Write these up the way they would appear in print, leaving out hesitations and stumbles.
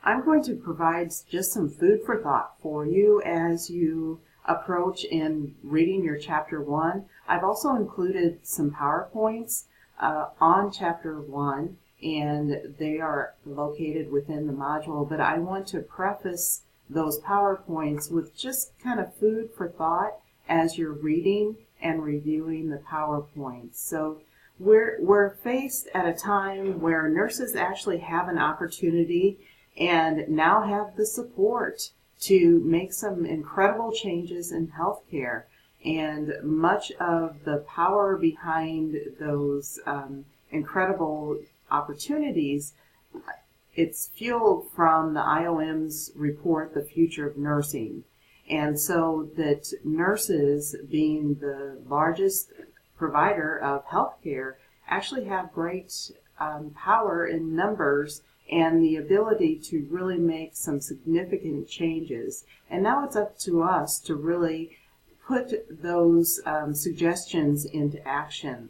I'm going to provide just some food for thought for you as you approach in reading your Chapter 1. I've also included some PowerPoints on Chapter 1, and they are located within the module, but I want to preface those PowerPoints with just kind of food for thought as you're reading and reviewing the PowerPoints. So we're faced at a time where nurses actually have an opportunity and now have the support to make some incredible changes in healthcare. And much of the power behind those incredible opportunities, it's fueled from the IOM's report, The Future of Nursing. And so that nurses, being the largest provider of healthcare, actually have great power in numbers and the ability to really make some significant changes. And now it's up to us to really put those suggestions into action.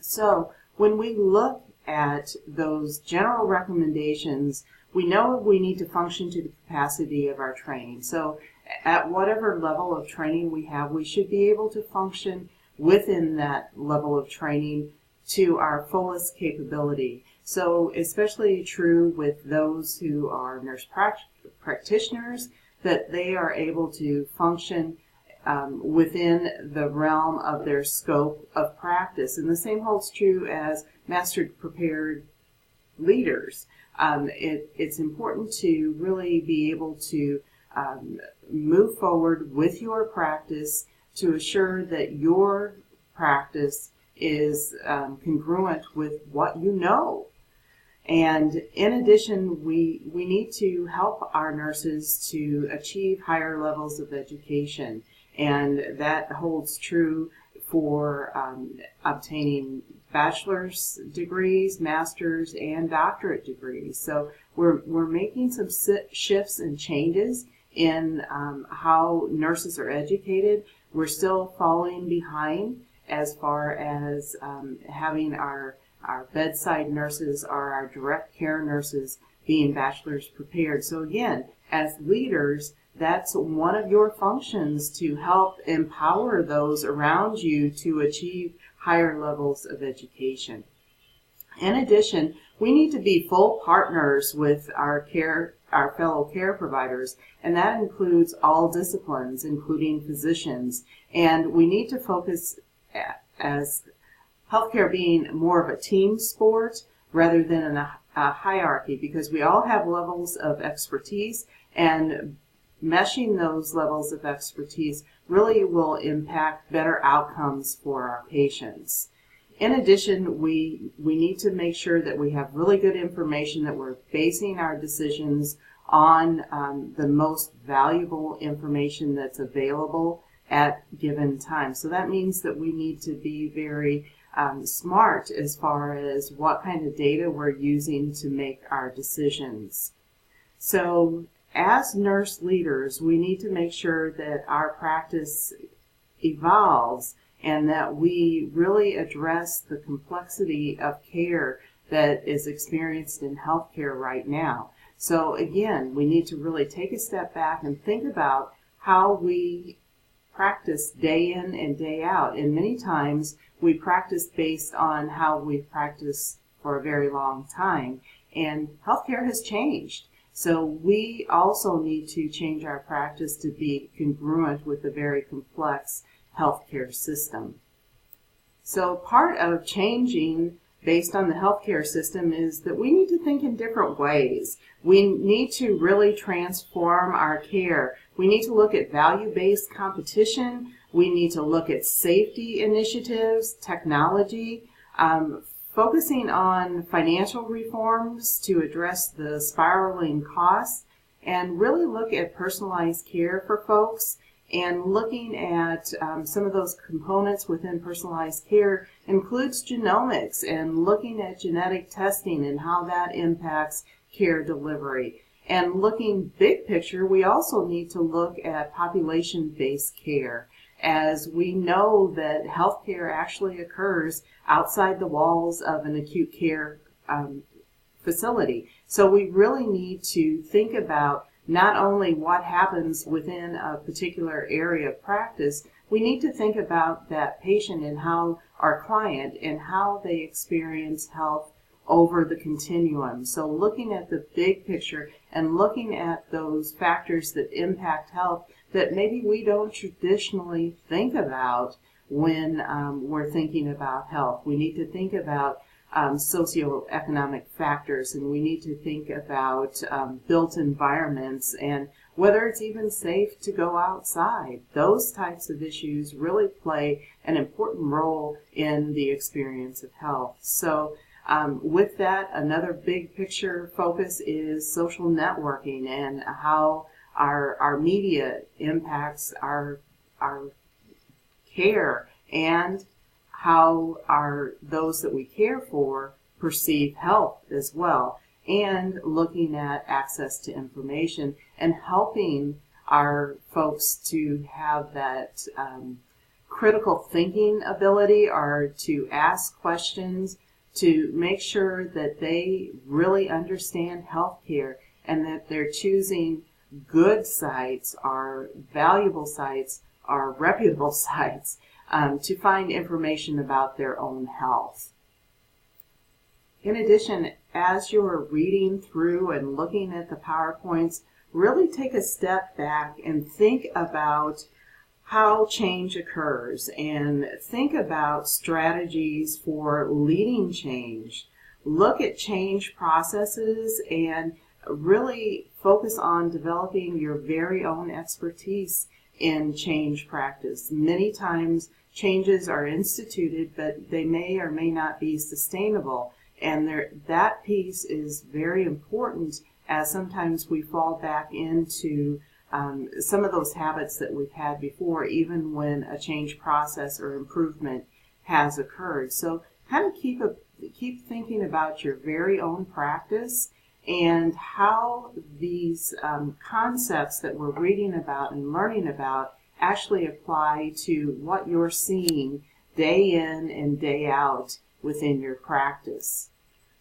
So when we look at those general recommendations, we know we need to function to the capacity of our training. So at whatever level of training we have, we should be able to function within that level of training to our fullest capability. So especially true with those who are nurse practitioners, that they are able to function within the realm of their scope of practice. And the same holds true as master prepared leaders. It's important to really be able to move forward with your practice to assure that your practice is congruent with what you know. And in addition, we need to help our nurses to achieve higher levels of education. And that holds true for obtaining bachelor's degrees, master's, and doctorate degrees. So we're making some shifts and changes in how nurses are educated. We're still falling behind as far as having our bedside nurses or our direct care nurses being bachelor's prepared. So again, as leaders, that's one of your functions, to help empower those around you to achieve higher levels of education. In addition, we need to be full partners with our fellow care providers, and that includes all disciplines, including physicians. And we need to focus as healthcare being more of a team sport rather than a hierarchy, because we all have levels of expertise, and meshing those levels of expertise really will impact better outcomes for our patients. In addition, we need to make sure that we have really good information, that we're basing our decisions on the most valuable information that's available at given time. So that means that we need to be very smart as far as what kind of data we're using to make our decisions. So as nurse leaders, we need to make sure that our practice evolves and that we really address the complexity of care that is experienced in healthcare right now. So again, we need to really take a step back and think about how we practice day in and day out. And many times we practice based on how we've practiced for a very long time. And healthcare has changed. So we also need to change our practice to be congruent with the very complex healthcare system. So part of changing based on the healthcare system is that we need to think in different ways. We need to really transform our care. We need to look at value-based competition. We need to look at safety initiatives, technology, focusing on financial reforms to address the spiraling costs, and really look at personalized care for folks. And looking at some of those components within personalized care includes genomics and looking at genetic testing and how that impacts care delivery. And looking big picture, we also need to look at population-based care, as we know that healthcare actually occurs outside the walls of an acute care facility. So we really need to think about not only what happens within a particular area of practice, we need to think about that patient and how our client and how they experience health over the continuum. So looking at the big picture and looking at those factors that impact health that maybe we don't traditionally think about when we're thinking about health. We need to think about socioeconomic factors, and we need to think about built environments and whether it's even safe to go outside. Those types of issues really play an important role in the experience of health. So with that, another big picture focus is social networking and how our media impacts our care and how those that we care for perceive health as well, and looking at access to information and helping our folks to have that critical thinking ability, or to ask questions, to make sure that they really understand healthcare and that they're choosing good sites, or valuable sites, or reputable sites to find information about their own health. In addition, as you're reading through and looking at the PowerPoints, really take a step back and think about how change occurs and think about strategies for leading change. Look at change processes and really focus on developing your very own expertise in change practice. Many times changes are instituted, but they may or may not be sustainable. And that piece is very important, as sometimes we fall back into some of those habits that we've had before, even when a change process or improvement has occurred. So kind of keep thinking about your very own practice and how these concepts that we're reading about and learning about actually apply to what you're seeing day in and day out within your practice.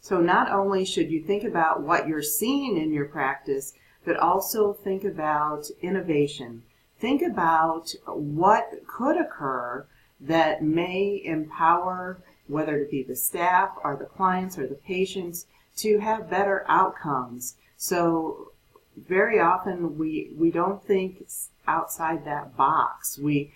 So not only should you think about what you're seeing in your practice, but also think about innovation. Think about what could occur that may empower, whether it be the staff or the clients or the patients, to have better outcomes. So very often we don't think outside that box. We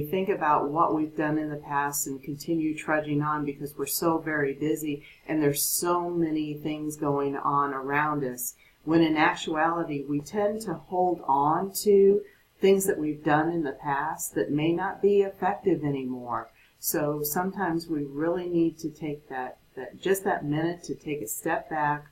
think about what we've done in the past and continue trudging on because we're so very busy and there's so many things going on around us. When in actuality, we tend to hold on to things that we've done in the past that may not be effective anymore. So sometimes we really need to take just that minute to take a step back,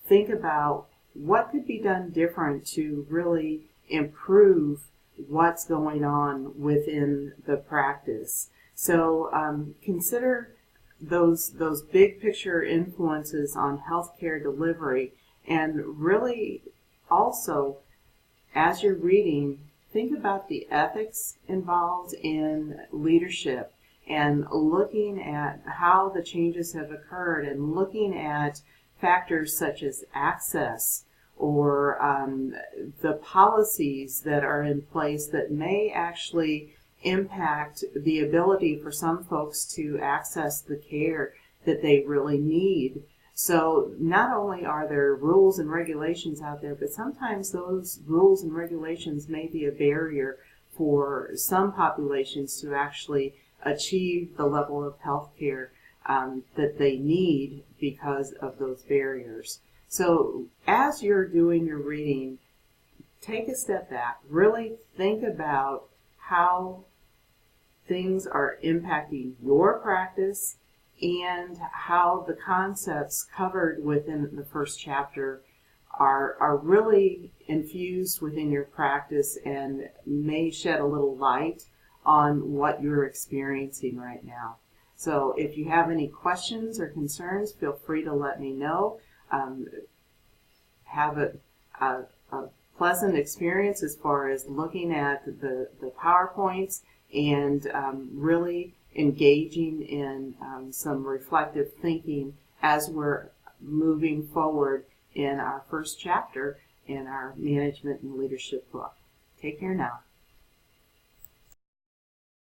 think about what could be done different to really improve what's going on within the practice. So consider those big picture influences on healthcare delivery, and really also, as you're reading, think about the ethics involved in leadership and looking at how the changes have occurred and looking at factors such as access or the policies that are in place that may actually impact the ability for some folks to access the care that they really need. So not only are there rules and regulations out there, but sometimes those rules and regulations may be a barrier for some populations to actually achieve the level of health care that they need because of those barriers. So as you're doing your reading, take a step back, really think about how things are impacting your practice and how the concepts covered within the first chapter are really infused within your practice and may shed a little light on what you're experiencing right now. So if you have any questions or concerns, feel free to let me know. Have a pleasant experience as far as looking at the PowerPoints and really engaging in some reflective thinking as we're moving forward in our first chapter in our management and leadership book. Take care now.